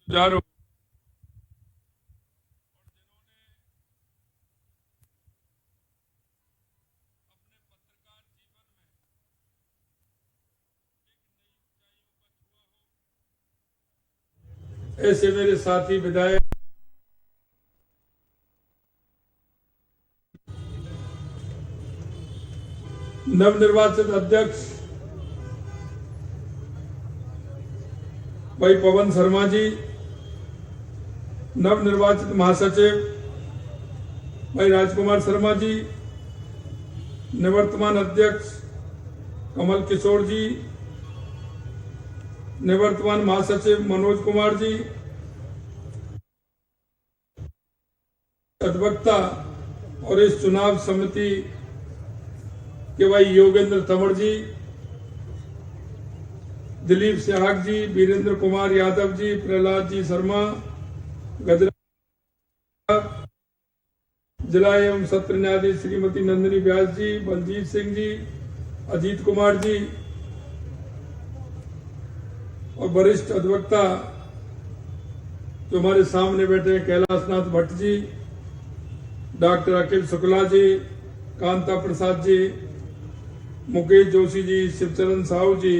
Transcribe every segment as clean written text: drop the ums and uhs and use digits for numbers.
हजारों ऐसे मेरे साथी विधायक नवनिर्वाचित अध्यक्ष भाई पवन शर्मा जी, नवनिर्वाचित महासचिव भाई राजकुमार शर्मा जी, निवर्तमान अध्यक्ष कमल किशोर जी, निवर्तमान महासचिव मनोज कुमार जी, अधिवक्ता और इस चुनाव समिति के भाई योगेंद्र तंवर जी, दिलीप सिहाग जी, वीरेंद्र कुमार यादव जी, प्रहलाद जी शर्मा, गजरा जिला एवं सत्र न्यायाधीश श्रीमती नंदिनी व्यास जी, बलजीत सिंह जी, अजीत कुमार जी और वरिष्ठ अधिवक्ता जो हमारे सामने बैठे कैलाशनाथ भट्ट जी, डॉक्टर अखिल शुक्ला जी, कांता प्रसाद जी, मुकेश जोशी जी, शिवचरण साहू जी,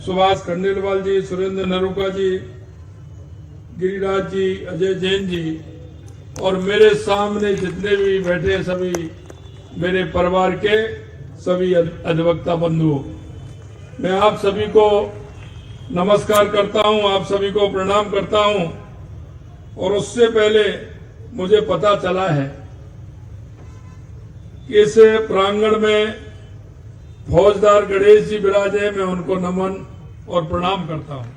सुभाष खंडेलवाल जी, सुरेंद्र नरूका जी, गिरिराज जी, अजय जैन जी और मेरे सामने जितने भी बैठे सभी मेरे परिवार के सभी अधिवक्ता बंधु, मैं आप सभी को नमस्कार करता हूं, आप सभी को प्रणाम करता हूं। और उससे पहले मुझे पता चला है कि इस प्रांगण में फौजदार गणेश जी विराजे, मैं उनको नमन और प्रणाम करता हूं।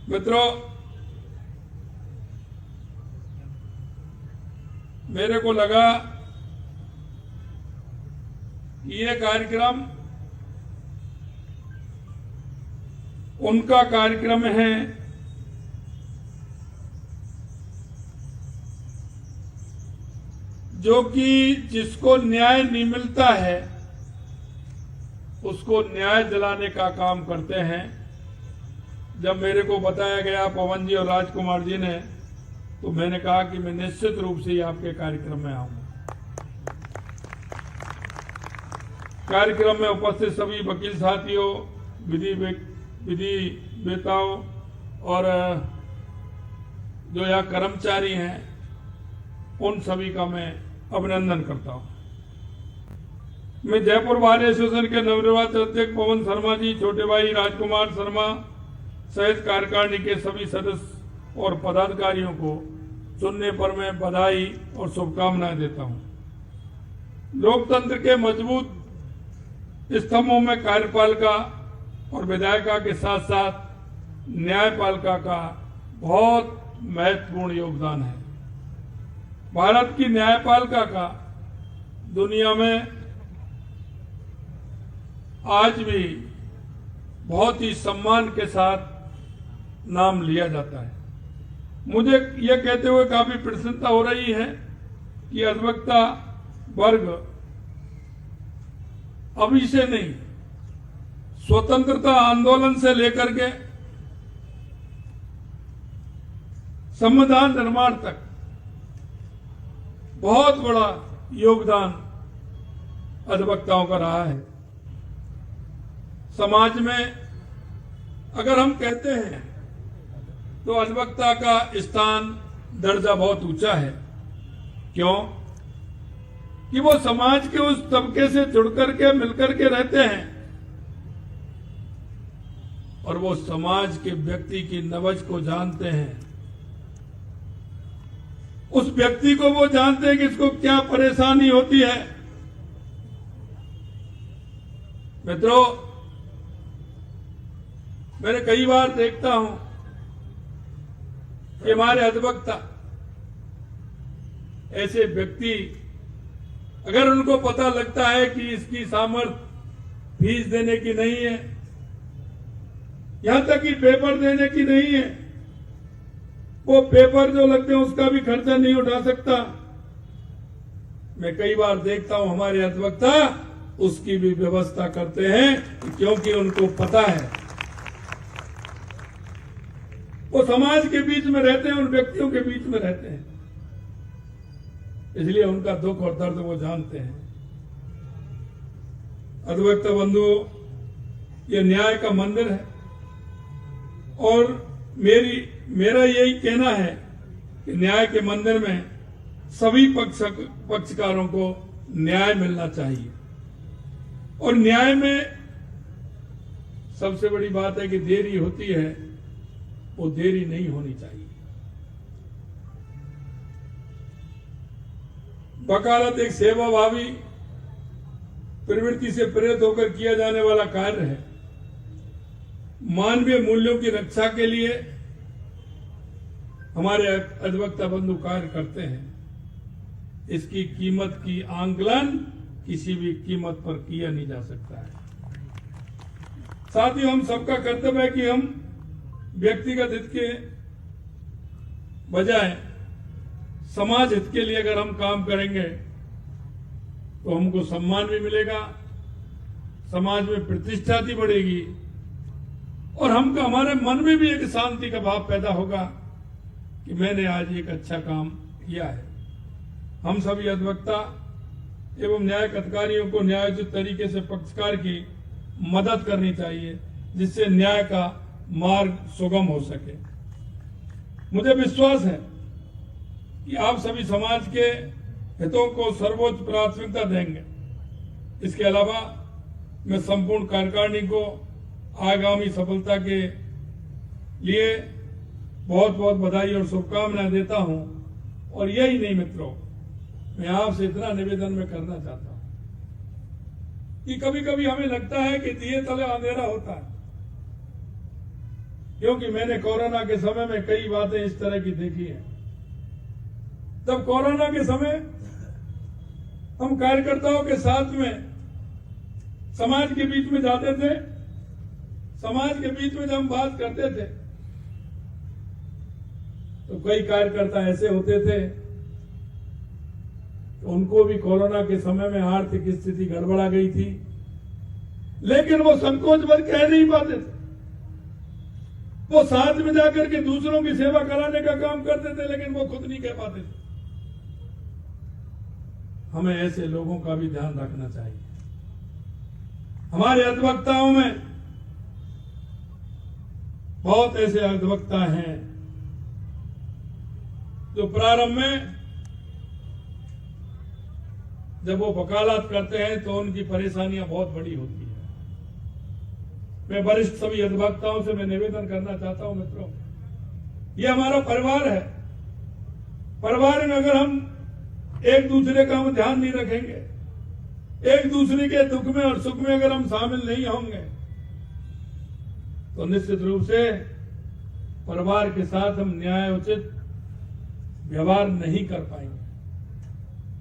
मित्रों, मेरे को लगा कि ये कार्यक्रम उनका कार्यक्रम है जो कि जिसको न्याय नहीं मिलता है उसको न्याय दिलाने का काम करते हैं। जब मेरे को बताया गया पवन जी और राजकुमार जी ने, तो मैंने कहा कि मैं निश्चित रूप से आपके कार्यक्रम में आऊंगा। कार्यक्रम में उपस्थित सभी वकील साथियों, विधि वेताओं और जो यहाँ कर्मचारी हैं, उन सभी का मैं अभिनंदन करता हूं। मैं जयपुर बार एसोसिएशन के नवनिर्वाचित अध्यक्ष पवन शर्मा जी, छोटे भाई राजकुमार शर्मा सहित कार्यकारिणी के सभी सदस्य और पदाधिकारियों को चुनने पर मैं बधाई और शुभकामनाएं देता हूं। लोकतंत्र के मजबूत स्तंभों में कार्यपालिका और विधायिका के साथ साथ न्यायपालिका का बहुत महत्वपूर्ण योगदान है। भारत की न्यायपालिका का दुनिया में आज भी बहुत ही सम्मान के साथ नाम लिया जाता है। मुझे यह कहते हुए काफी प्रसन्नता हो रही है कि अधिवक्ता वर्ग अभी से नहीं, स्वतंत्रता आंदोलन से लेकर के संविधान निर्माण तक बहुत बड़ा योगदान अधिवक्ताओं का रहा है। समाज में अगर हम कहते हैं तो अधिवक्ता का स्थान, दर्जा बहुत ऊंचा है। क्यों? कि वो समाज के उस तबके से जुड़कर के मिलकर के रहते हैं और वो समाज के व्यक्ति की नब्ज को जानते हैं। उस व्यक्ति को वो जानते हैं कि इसको क्या परेशानी होती है। मित्रों, मैंने कई बार देखता हूं कि हमारे अधिवक्ता ऐसे व्यक्ति, अगर उनको पता लगता है कि इसकी सामर्थ्य फीस देने की नहीं है, यहां तक कि पेपर देने की नहीं है, वो पेपर जो लगते हैं उसका भी खर्चा नहीं उठा सकता। मैं कई बार देखता हूं हमारे अधिवक्ता उसकी भी व्यवस्था करते हैं, क्योंकि उनको पता है वो समाज के बीच में रहते हैं, उन व्यक्तियों के बीच में रहते हैं, इसलिए उनका दुख और दर्द वो जानते हैं। अधिवक्ता बंधुओं, ये न्याय का मंदिर है और मेरा यही कहना है कि न्याय के मंदिर में सभी पक्षकारों को न्याय मिलना चाहिए। और न्याय में सबसे बड़ी बात है कि देरी होती है, वो देरी नहीं होनी चाहिए। वकालत एक सेवाभावी प्रवृत्ति से प्रेरित होकर किया जाने वाला कार्य है। मानवीय मूल्यों की रक्षा के लिए हमारे अधिवक्ता बंधु कार्य करते हैं। इसकी कीमत की आंकलन किसी भी कीमत पर किया नहीं जा सकता है। साथ ही हम सबका कर्तव्य है कि हम व्यक्तिगत हित के बजाय समाज हित के लिए अगर हम काम करेंगे तो हमको सम्मान भी मिलेगा, समाज में प्रतिष्ठा भी बढ़ेगी और हमारे मन में भी एक शांति का भाव पैदा होगा कि मैंने आज एक अच्छा काम किया है। हम सभी अधिवक्ता एवं न्यायिक अधिकारियों को न्यायोचित तरीके से पक्षकार की मदद करनी चाहिए, जिससे न्याय का मार्ग सुगम हो सके। मुझे विश्वास है कि आप सभी समाज के हितों को सर्वोच्च प्राथमिकता देंगे। इसके अलावा मैं संपूर्ण कार्यकारिणी को आगामी सफलता के लिए बहुत बहुत बधाई और शुभकामनाएं देता हूं। और यही नहीं मित्रों, मैं आपसे इतना निवेदन में करना चाहता हूं कि कभी कभी हमें लगता है कि दिए तले अंधेरा होता है, क्योंकि मैंने कोरोना के समय में कई बातें इस तरह की देखी हैं। तब कोरोना के समय हम कार्यकर्ताओं के साथ में समाज के बीच में जाते थे, समाज के बीच में जब हम बात करते थे तो कई कार्यकर्ता ऐसे होते थे तो उनको भी कोरोना के समय में आर्थिक स्थिति गड़बड़ा गई थी, लेकिन वो संकोच भर कह नहीं पाते थे। वो साथ में जाकर के दूसरों की सेवा कराने का काम करते थे, लेकिन वो खुद नहीं कह पाते थे। हमें ऐसे लोगों का भी ध्यान रखना चाहिए। हमारे अधिवक्ताओं में बहुत ऐसे अधिवक्ता हैं जो प्रारंभ में जब वो वकालत करते हैं तो उनकी परेशानियां बहुत बड़ी होती है। मैं वरिष्ठ सभी अधिवक्ताओं से मैं निवेदन करना चाहता हूं मित्रों, ये हमारा परिवार है। परिवार में अगर हम एक दूसरे का हम ध्यान नहीं रखेंगे, एक दूसरे के दुख में और सुख में अगर हम शामिल नहीं होंगे, तो निश्चित रूप से परिवार के साथ हम न्यायोचित व्यवहार नहीं कर पाएंगे।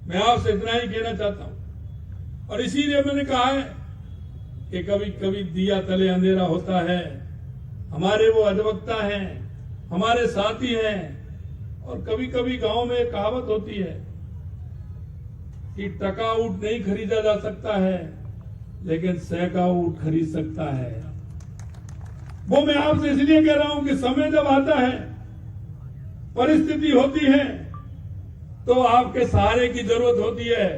मैं आपसे इतना ही कहना चाहता हूं। और इसीलिए मैंने कहा है कि कभी कभी दिया तले अंधेरा होता है। हमारे वो अधिवक्ता हैं, हमारे साथी हैं, और कभी कभी गांव में एक कहावत होती है कि टका ऊंट नहीं खरीदा जा सकता है, लेकिन सैका ऊंट खरीद सकता है। वो मैं आपसे इसलिए कह रहा हूं कि समय जब आता है, परिस्थिति होती है, तो आपके सहारे की जरूरत होती है।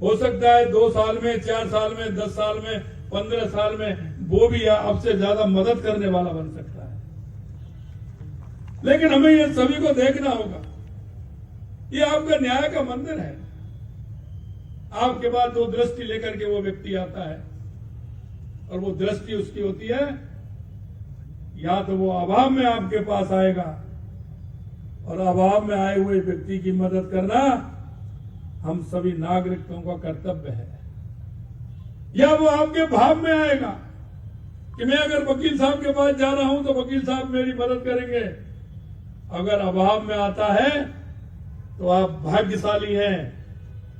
हो सकता है 2 साल में, 4 साल में, 10 साल में, 15 साल में वो भी आपसे ज्यादा मदद करने वाला बन सकता है। लेकिन हमें ये सभी को देखना होगा। ये आपका न्याय का मंदिर है। आपके बाद वो दृष्टि लेकर के वो व्यक्ति आता है, और वो दृष्टि उसकी होती है, या तो वो अभाव में आपके पास आएगा, और अभाव में आए हुए व्यक्ति की मदद करना हम सभी नागरिकों का कर्तव्य है। या वो आपके भाव में आएगा कि मैं अगर वकील साहब के पास जा रहा हूं तो वकील साहब मेरी मदद करेंगे। अगर अभाव में आता है तो आप भाग्यशाली हैं,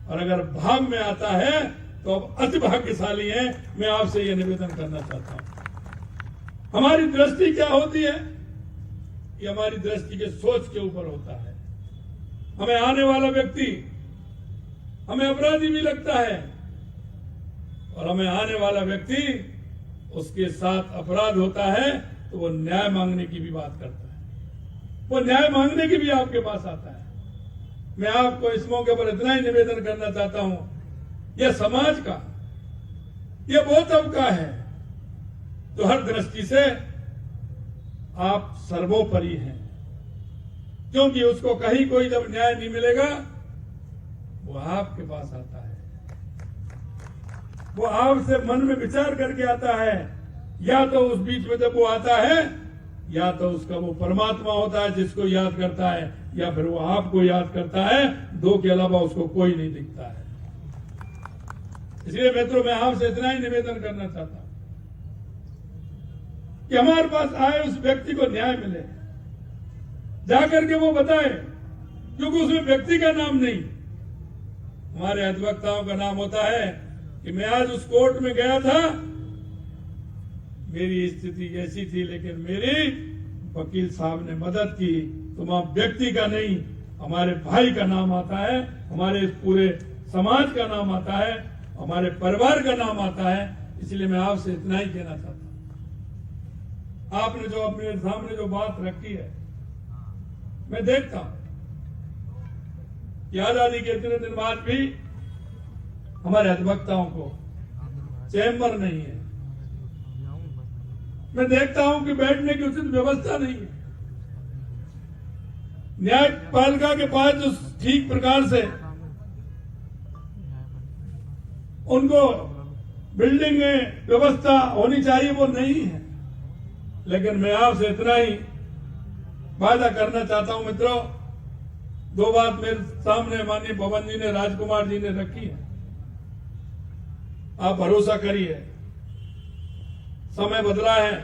और अगर भाव में आता है तो आप अति भाग्यशाली हैं। मैं आपसे यह निवेदन करना चाहता हूं। हमारी दृष्टि क्या होती है, ये हमारी दृष्टि के सोच के ऊपर होता है। हमें आने वाला व्यक्ति हमें अपराधी भी लगता है, और हमें आने वाला व्यक्ति उसके साथ अपराध होता है तो वो न्याय मांगने की भी बात करता है, वो न्याय मांगने की भी आपके पास आता है। मैं आपको इस मौके पर इतना ही निवेदन करना चाहता हूं, यह समाज का, यह वो तबका है तो हर दृष्टि से आप सर्वोपरि हैं, क्योंकि उसको कहीं कोई जब न्याय नहीं मिलेगा वो आपके पास आता है, वो आपसे मन में विचार करके आता है। या तो उस बीच में जब वो आता है या तो उसका वो परमात्मा होता है जिसको याद करता है, या फिर वो आपको याद करता है। दो के अलावा उसको कोई नहीं दिखता है। इसलिए मित्रों, मैं आपसे इतना ही निवेदन करना चाहता हूं कि हमारे पास आए उस व्यक्ति को न्याय मिले, जाकर के वो बताए, क्योंकि उसमें व्यक्ति का नाम नहीं, हमारे अधिवक्ताओं का नाम होता है कि मैं आज उस कोर्ट में गया था, मेरी स्थिति ऐसी थी, लेकिन मेरी वकील साहब ने मदद की। तो वहां व्यक्ति का नहीं, हमारे भाई का नाम आता है, हमारे पूरे समाज का नाम आता है, हमारे परिवार का नाम आता है। इसलिए मैं आपसे इतना ही कहना चाहता हूं, आपने जो अपने सामने जो बात रखी है, मैं देखता हूं कि आजादी के इतने दिन बाद भी हमारे अधिवक्ताओं को चैम्बर नहीं है। मैं देखता हूं कि बैठने की उचित व्यवस्था नहीं है। न्यायपालिका के पास जो ठीक प्रकार से उनको बिल्डिंग में व्यवस्था होनी चाहिए वो नहीं है। लेकिन मैं आपसे इतना ही वादा करना चाहता हूं मित्रों, दो बात मेरे सामने माननीय पवन जी ने, राजकुमार जी ने रखी है, आप भरोसा करिए, समय बदला है।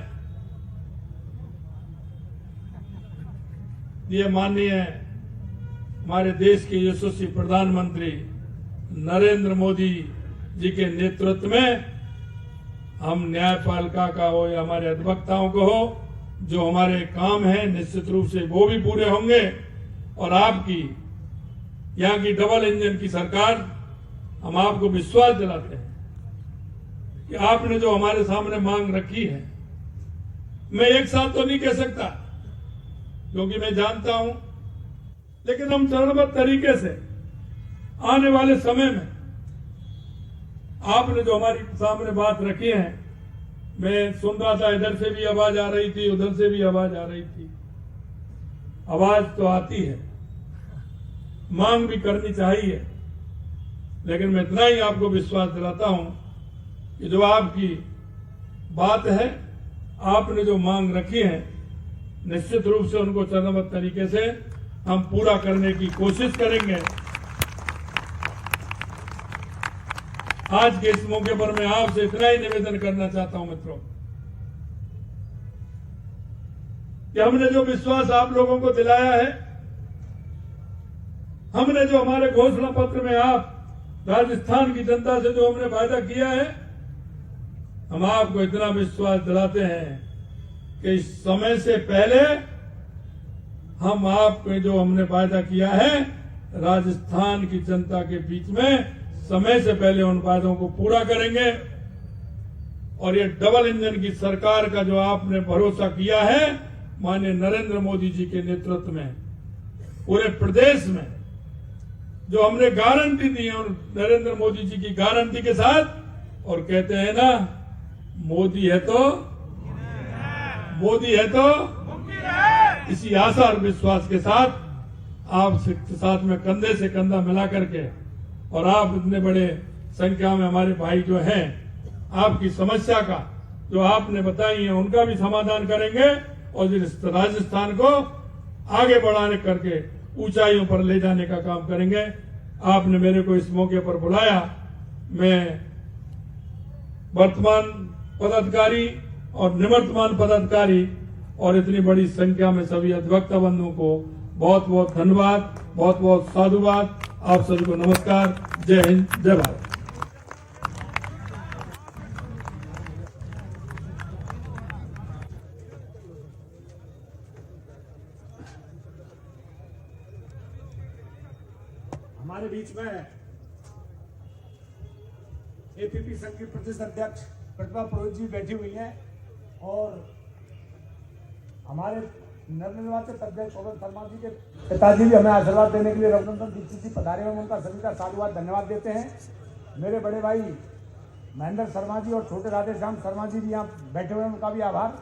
ये माननीय हमारे देश के यशस्वी प्रधानमंत्री नरेंद्र मोदी जी के नेतृत्व में हम न्यायपालिका का हो या हमारे अधिवक्ताओं को हो, जो हमारे काम है निश्चित रूप से वो भी पूरे होंगे। और आपकी यहाँ की डबल इंजन की सरकार, हम आपको विश्वास दिलाते हैं कि आपने जो हमारे सामने मांग रखी है, मैं एक साथ तो नहीं कह सकता क्योंकि मैं जानता हूं, लेकिन हम चरणबद्ध तरीके से आने वाले समय में आपने जो हमारी सामने बात रखी है, मैं सुन रहा था, इधर से भी आवाज आ रही थी, उधर से भी आवाज आ रही थी। आवाज तो आती है, मांग भी करनी चाहिए, लेकिन मैं इतना ही आपको विश्वास दिलाता हूं कि जो आपकी बात है, आपने जो मांग रखी है, निश्चित रूप से उनको चरणबद्ध तरीके से हम पूरा करने की कोशिश करेंगे। आज के इस मौके पर मैं आपसे इतना ही निवेदन करना चाहता हूं मित्रों कि हमने जो विश्वास आप लोगों को दिलाया है, हमने जो हमारे घोषणा पत्र में आप राजस्थान की जनता से जो हमने वायदा किया है, हम आपको इतना विश्वास दिलाते हैं कि इस समय से पहले हम आपको जो हमने वायदा किया है, राजस्थान की जनता के बीच में समय से पहले उन वादों को पूरा करेंगे। और ये डबल इंजन की सरकार का जो आपने भरोसा किया है माननीय नरेंद्र मोदी जी के नेतृत्व में, पूरे प्रदेश में जो हमने गारंटी दी है, नरेंद्र मोदी जी की गारंटी के साथ, और कहते हैं ना, मोदी है तो इसी आशा और विश्वास के साथ आप साथ में कंधे से कंधा मिला करके, और आप इतने बड़े संख्या में हमारे भाई जो हैं, आपकी समस्या का जो आपने बताई है उनका भी समाधान करेंगे और राजस्थान को आगे बढ़ाने करके ऊंचाइयों पर ले जाने का काम करेंगे। आपने मेरे को इस मौके पर बुलाया, मैं वर्तमान पदाधिकारी और निवर्तमान पदाधिकारी और इतनी बड़ी संख्या में सभी अधिवक्ता बंधुओं को बहुत बहुत धन्यवाद, बहुत बहुत साधुवाद। आप सभी को नमस्कार। जय हिंद, जय भारत। हमारे बीच में एपीपी संघ की प्रदेश अध्यक्ष प्रतिभा पुरोहित जी बैठी हुई हैं और हमारे नवनिर्वाचित अध्यक्ष पवन शर्मा जी के पिताजी भी हमें आशीर्वाद देने के लिए रघुनंदन दीक्षित जी पधारे हैं, उनका सभी का साधुवाद धन्यवाद देते हैं। मेरे बड़े भाई महेंद्र शर्मा जी और छोटे राधेश्याम शर्मा जी भी यहाँ बैठे हुए हैं, उनका भी आभार।